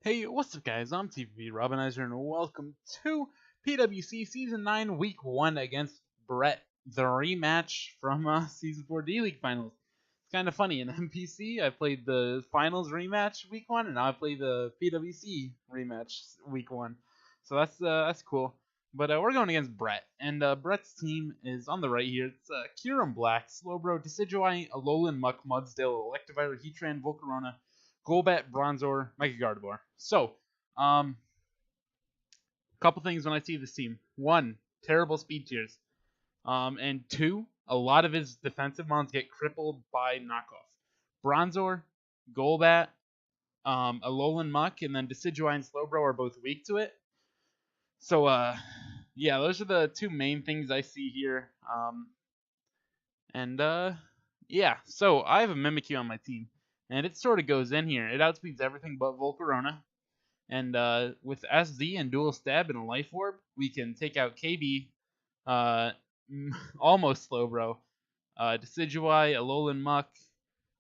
Hey, what's up guys, I'm TVB Robinizer and welcome to PWC Season 9 Week 1 against Brett, the rematch from Season 4 D-League Finals. It's kind of funny, in MPC I played the Finals rematch Week 1 and now I play the PWC rematch Week 1. So that's cool. But we're going against Brett, and Brett's team is on the right here. It's Kieran Black, Slowbro, Decidueye, Alolan Muck, Mudsdale, Electivire, Heatran, Volcarona, Golbat, Bronzor, Mega Gardevoir. So, couple things when I see this team. One, terrible speed tiers. And two, a lot of his defensive mons get crippled by knockoff. Bronzor, Golbat, Alolan Muck, and then Decidueye and Slowbro are both weak to it. So, yeah, those are the two main things I see here. Yeah, so I have a Mimikyu on my team, and it sort of goes in here. It outspeeds everything but Volcarona, and with SZ and Dual Stab and a Life Orb, we can take out KB, almost Slowbro, Decidueye, Alolan Muck,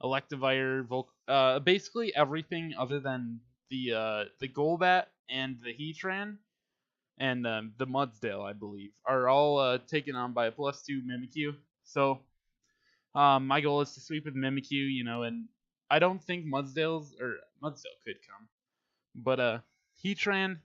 Electivire, basically everything other than the Golbat and the Heatran and the Mudsdale, I believe, are all taken on by a +2 Mimikyu. So my goal is to sweep with Mimikyu, and I don't think Mudsdale could come, but Heatran,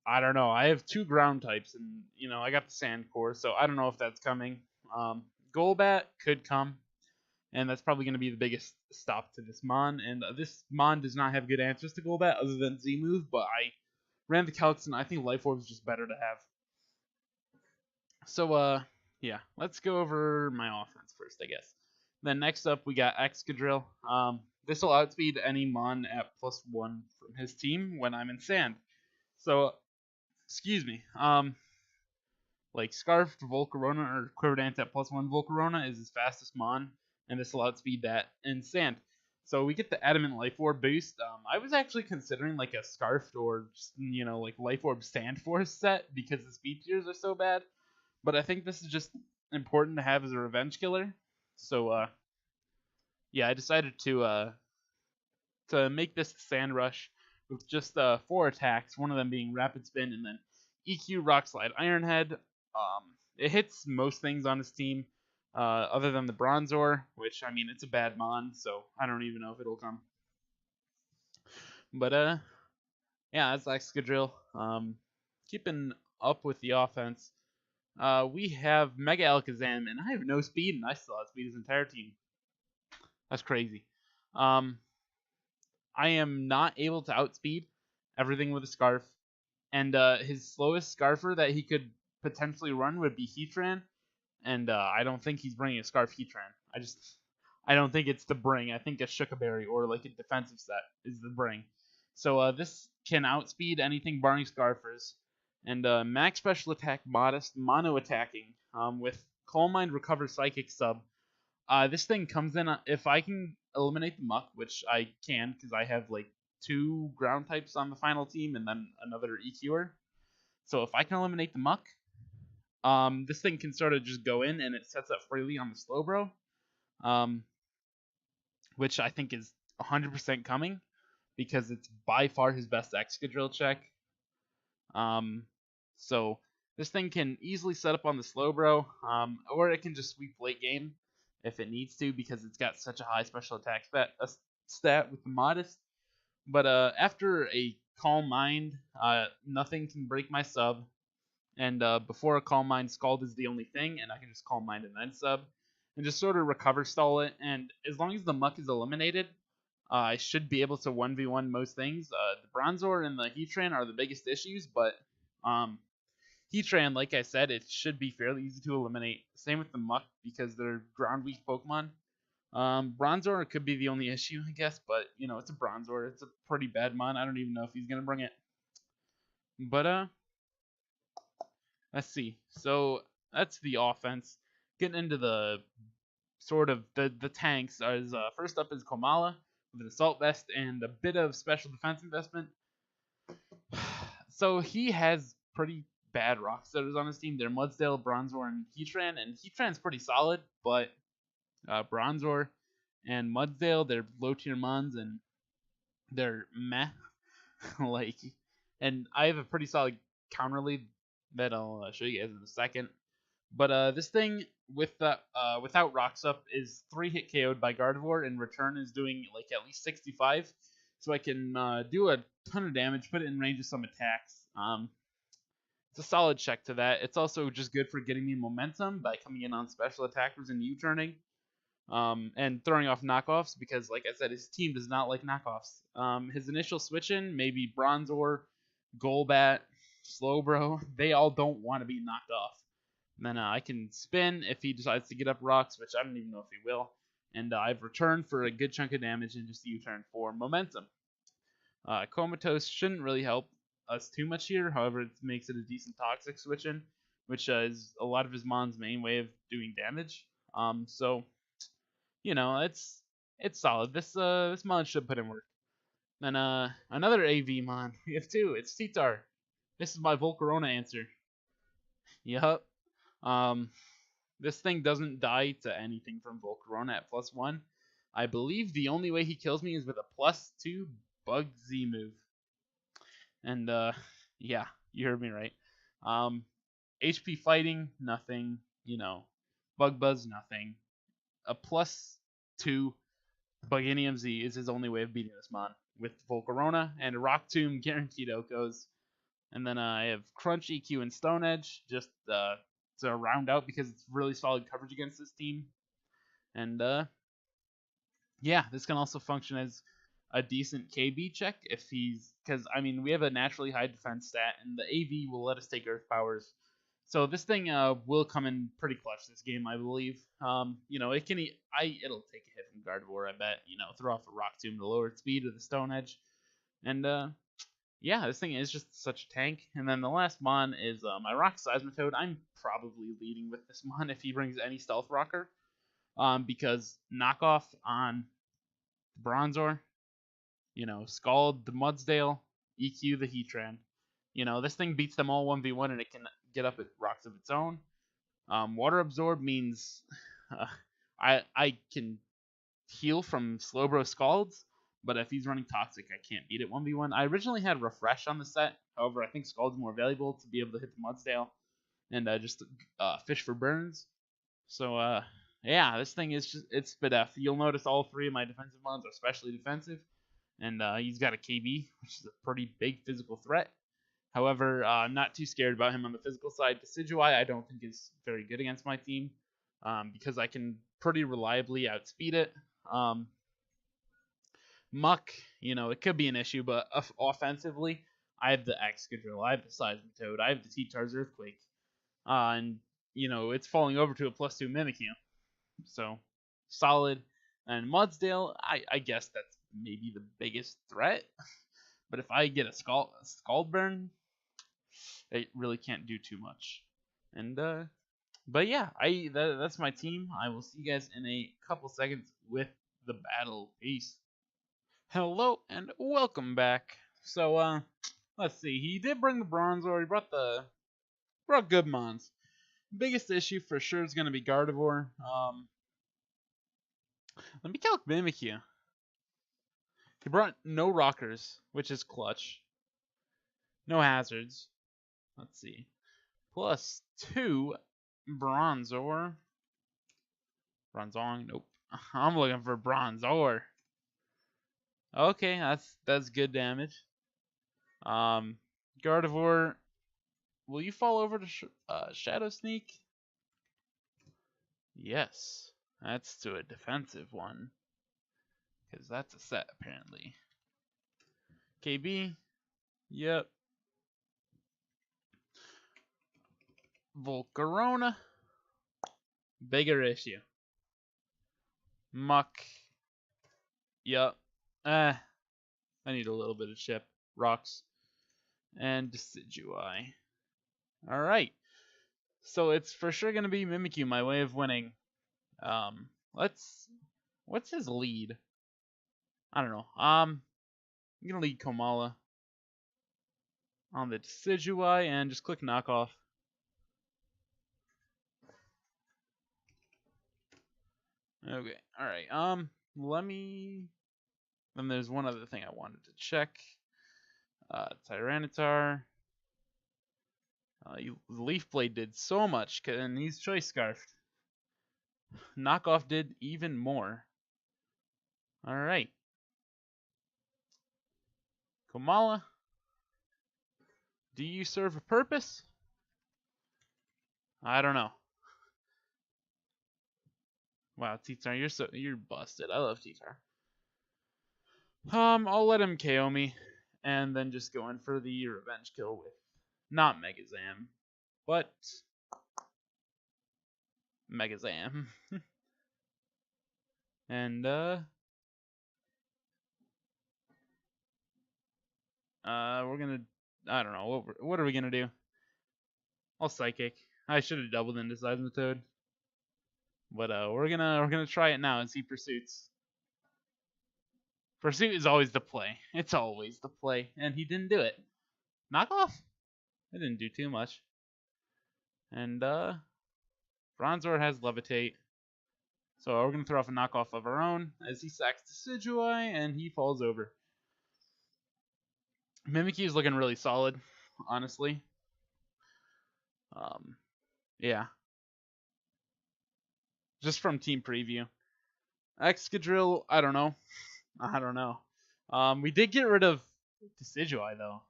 I don't know. I have two ground types, and I got the Sand Core, so I don't know if that's coming. Golbat could come, and that's probably going to be the biggest stop to this Mon. And this Mon does not have good answers to Golbat other than Z-Move, but I ran the calcs, and I think Life Orb is just better to have. So, yeah, let's go over my offense first, I guess. Then next up, we got Excadrill. This will outspeed any Mon at +1 from his team when I'm in Sand. So, excuse me. Like Scarfed Volcarona or Quiver at +1 Volcarona is his fastest Mon, and this will outspeed that in Sand. So we get the Adamant Life Orb boost. I was actually considering like a Scarfed or just, like Life Orb Sand Force set because the speed tiers are so bad. But I think this is just important to have as a revenge killer. So yeah, I decided to make this Sand Rush with just 4 attacks, one of them being Rapid Spin, and then EQ, Rock Slide, Iron Head. It hits most things on his team, other than the Bronzor, which, I mean, it's a bad Mon, so I don't even know if it'll come. But, yeah, that's Excadrill. Keeping up with the offense, we have Mega Alakazam, and I have no speed, and I still outspeed his entire team. That's crazy. I am not able to outspeed everything with a Scarf, and his slowest Scarfer that he could potentially run would be Heatran, and I don't think he's bringing a Scarf Heatran. I don't think it's the bring. I think a Shukaberry or like a defensive set is the bring. So this can outspeed anything barring Scarfers, and max special attack, modest, mono attacking with Calm Mind, Recover, Psychic, Sub. This thing comes in if I can eliminate the Muck, which I can because I have like 2 ground types on the final team and then another EQer. So if I can eliminate the Muck, this thing can sort of just go in and it sets up freely on the Slowbro, which I think is 100% coming because it's by far his best Excadrill check. So this thing can easily set up on the Slowbro, or it can just sweep late game if it needs to because it's got such a high special attack stat with the modest. But after a Calm Mind, nothing can break my sub. And before a Calm Mind, Scald is the only thing, and I can just Calm Mind and then sub. And just sort of recover stall it. And as long as the Muck is eliminated, I should be able to 1v1 most things. The Bronzor and the Heatran are the biggest issues, but Heatran, like I said, it should be fairly easy to eliminate. Same with the Muck because they're ground weak Pokemon. Bronzor could be the only issue, I guess, but it's a Bronzor. It's a pretty bad mon. I don't even know if he's gonna bring it. But let's see. So that's the offense. Getting into the sort of the tanks. First up is Komala with an Assault Vest and a bit of special defense investment. So he has pretty bad Rock Setters on his team. They're Mudsdale, Bronzor, and Heatran's pretty solid, but Bronzor and Mudsdale, they're low tier mons and they're meh. like, and I have a pretty solid counter lead that I'll show you guys in a second. But this thing with the without rocks up is 3-hit KO'd by Gardevoir, and return is doing like at least 65, so I can do a ton of damage, put it in range of some attacks. It's a solid check to that. It's also just good for getting me momentum by coming in on special attackers and U-turning. And throwing off knockoffs because, like I said, his team does not like knockoffs. His initial switch in, maybe Bronzor, Golbat, Slowbro, they all don't want to be knocked off. And then I can spin if he decides to get up rocks, which I don't even know if he will. And I've returned for a good chunk of damage and just U-turn for momentum. Comatose shouldn't really help us too much here. However, it makes it a decent toxic switch in, which is a lot of his mon's main way of doing damage. So it's solid. This mon should put in work. Then another AV mon. We have two. It's Titar. This is my Volcarona answer. Yup. This thing doesn't die to anything from Volcarona at +1. I believe the only way he kills me is with a +2 Bug Z move. And yeah, you heard me right. HP fighting, nothing. Bug Buzz, nothing. A +2 Buginium Z is his only way of beating this mon with Volcarona, and Rock Tomb guaranteed outgoes. And then I have Crunch, EQ, and Stone Edge just to round out because it's really solid coverage against this team. And yeah, this can also function as a decent KB check if he's, because I mean we have a naturally high defense stat, and the AV will let us take Earth powers. So this thing will come in pretty clutch this game, I believe. It'll take a hit from Gardevoir, I bet. Throw off a Rock Tomb to lower its speed with a Stone Edge, and yeah, this thing is just such a tank. And then the last mon is my Rock Seismitoad. I'm probably leading with this mon if he brings any Stealth Rocker, because knockoff on Bronzor, Scald the Mudsdale, EQ the Heatran. This thing beats them all 1v1, and it can get up at rocks of its own. Water Absorb means I can heal from Slowbro Scalds, but if he's running Toxic, I can't beat it 1v1. I originally had Refresh on the set, however, I think Scald's more valuable to be able to hit the Mudsdale and just fish for burns. So yeah, this thing is it's Spidef. You'll notice all three of my defensive mons are specially defensive, and he's got a KB, which is a pretty big physical threat. However, I'm not too scared about him on the physical side. Decidueye I don't think is very good against my team, because I can pretty reliably outspeed it. Muck, it could be an issue, but offensively, I have the Excadrill, I have the Seismitoad, I have the T-Tar's Earthquake, and it's falling over to a +2 Mimikyu, so solid. And Mudsdale, I guess that's maybe the biggest threat, but if I get a Scald Burn, it really can't do too much. And but yeah, that's my team. I will see you guys in a couple seconds with the battle. Peace. Hello and welcome back. So let's see. He did bring the Bronzor. He brought good mons. Biggest issue for sure is gonna be Gardevoir. Let me calc Mimikyu. He brought no rockers, which is clutch. No hazards. Let's see. +2 Bronzor. Bronzong, nope. I'm looking for Bronzor. Okay, that's good damage. Gardevoir, will you fall over to Shadow Sneak? Yes, that's to a defensive one, because that's a set apparently. KB, yep. Volcarona, bigger issue. Muck, yep. I need a little bit of chip. Rocks. And Decidueye. Alright. So it's for sure going to be Mimikyu, my way of winning. What's his lead? I don't know. I'm going to lead Komala on the Decidueye and just click knockoff. Okay. Alright. Let me... Then there's one other thing I wanted to check. Tyranitar. Leaf Blade did so much, and he's Choice Scarfed. Knockoff did even more. Alright. Komala, do you serve a purpose? I don't know. Wow, T-Tar, you're busted. I love T-Tar. I'll let him KO me, and then just go in for the revenge kill with not Megazam, but Megazam. And we're gonna, I don't know, what are we gonna do? I'll Psychic. I should have doubled into Seismitoad. But we're gonna try it now and see Pursuits. Pursuit is always the play. It's always the play, and he didn't do it. Knockoff? It didn't do too much. And Bronzor has Levitate. So we're gonna throw off a knockoff of our own as he sacks Decidueye and he falls over. Mimikyu is looking really solid, honestly. Yeah. Just from team preview. Excadrill, I don't know. We did get rid of Decidueye though.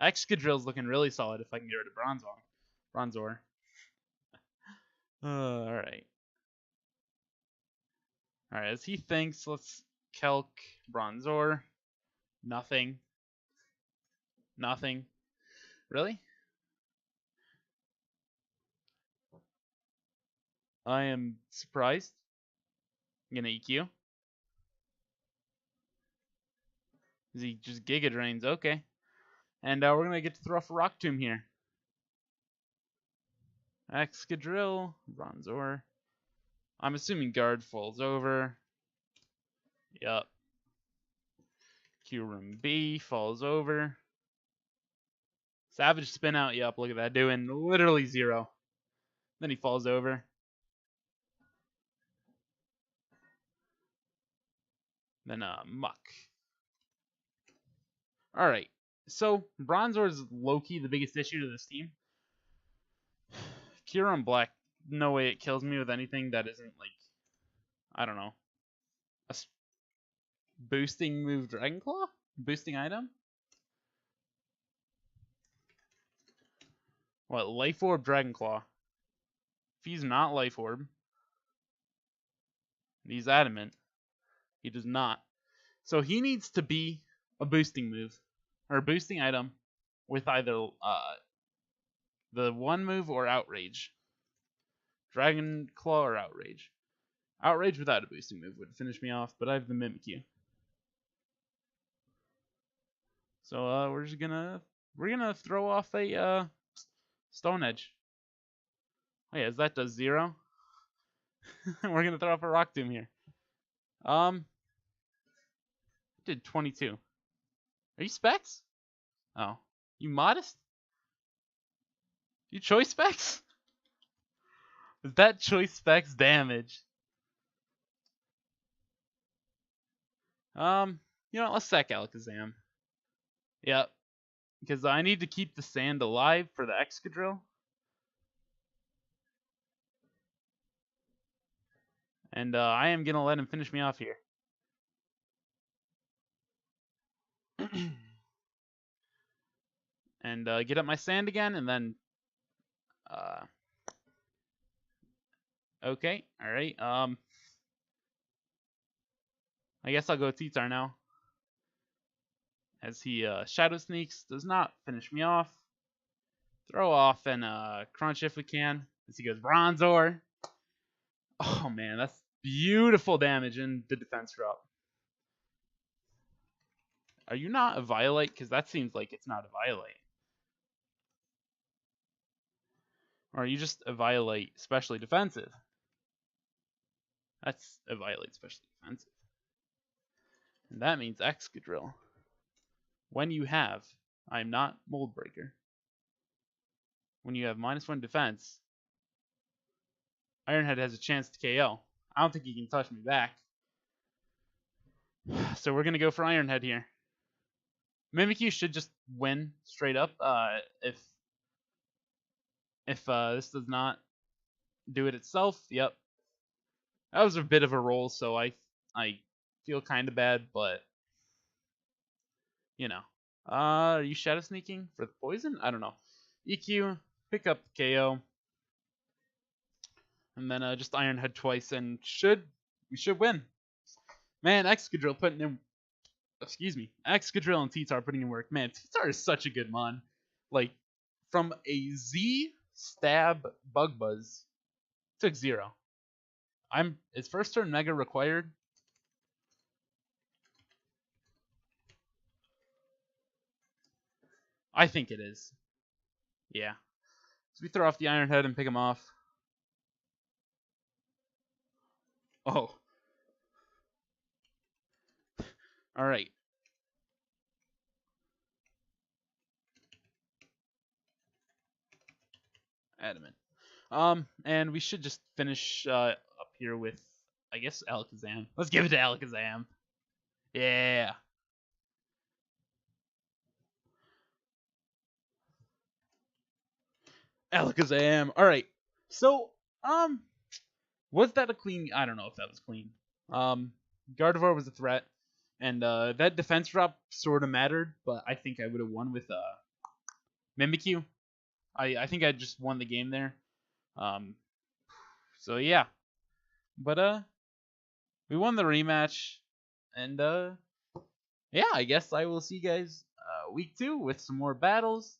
Excadrill's looking really solid if I can get rid of Bronzor. Alright. Alright, as he thinks, let's Kelk Bronzor. Nothing. Really? I am surprised. I'm gonna EQ. Is he just Giga Drains? Okay. And we're gonna get to throw off a Rock Tomb here. Excadrill, Bronzor. I'm assuming Guard falls over. Yup. Q-Room B falls over. Savage Spin Out. Yup, look at that. Doing literally 0. Then he falls over. Then Muck. Alright. So, Bronzor is low-key the biggest issue to this team. Kyurem Black, no way it kills me with anything that isn't, like, I don't know, a boosting move Dragon Claw? Boosting item? What, Life Orb Dragon Claw? If he's not Life Orb, he's adamant, he does not. So he needs to be a boosting move, or a boosting item with either the one move or Outrage. Dragon Claw or Outrage. Outrage without a boosting move would finish me off, but I have the Mimikyu. So we're gonna throw off a Stone Edge. Oh yeah, that does 0. We're gonna throw off a Rock Tomb here. Did 22. Are you Specs? Oh, you Modest? You Choice Specs? Is that Choice Specs damage? You know what, let's sack Alakazam. Yep. Because I need to keep the sand alive for the Excadrill. And I am going to let him finish me off here. And get up my sand again, and then... okay, alright. I guess I'll go T-Tar now. As he Shadow Sneaks, does not finish me off. Throw off and Crunch if we can. As he goes Bronzor. Oh man, that's beautiful damage in the defense drop. Are you not a Violite? Because that seems like it's not a Violite. Or are you just a Violite specially defensive? That's a Violite specially defensive. And that means Excadrill. When you have, I'm not Mold Breaker. When you have -1 defense, Ironhead has a chance to KO. I don't think he can touch me back. So we're going to go for Ironhead here. Mimikyu should just win straight up. If this does not do it itself, yep. That was a bit of a roll, so I feel kind of bad, but you know. Are you shadow sneaking for the poison? I don't know. EQ, pick up KO, and then just Iron Head twice, and we should win. Man, Excadrill putting in. Excuse me, Excadrill and T-Tar putting in work. Man, T-Tar is such a good mon. Like, from a Z stab Bug Buzz, took 0. Is first turn Mega required? I think it is. Yeah. So we throw off the Iron Head and pick him off. Oh. Alright. Adamant. And we should just finish up here with, I guess, Alakazam. Let's give it to Alakazam. Yeah. Alakazam. Alright. So, was that a clean? I don't know if that was clean. Gardevoir was a threat, and that defense drop sort of mattered, but I think I would have won with Mimikyu. I think I just won the game there. So yeah, but we won the rematch, and yeah, I guess I will see you guys week 2 with some more battles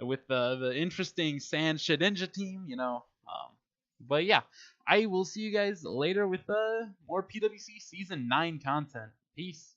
with the interesting Sand Shedinja team, you know. But yeah, I will see you guys later with more PWC Season 9 content. Peace.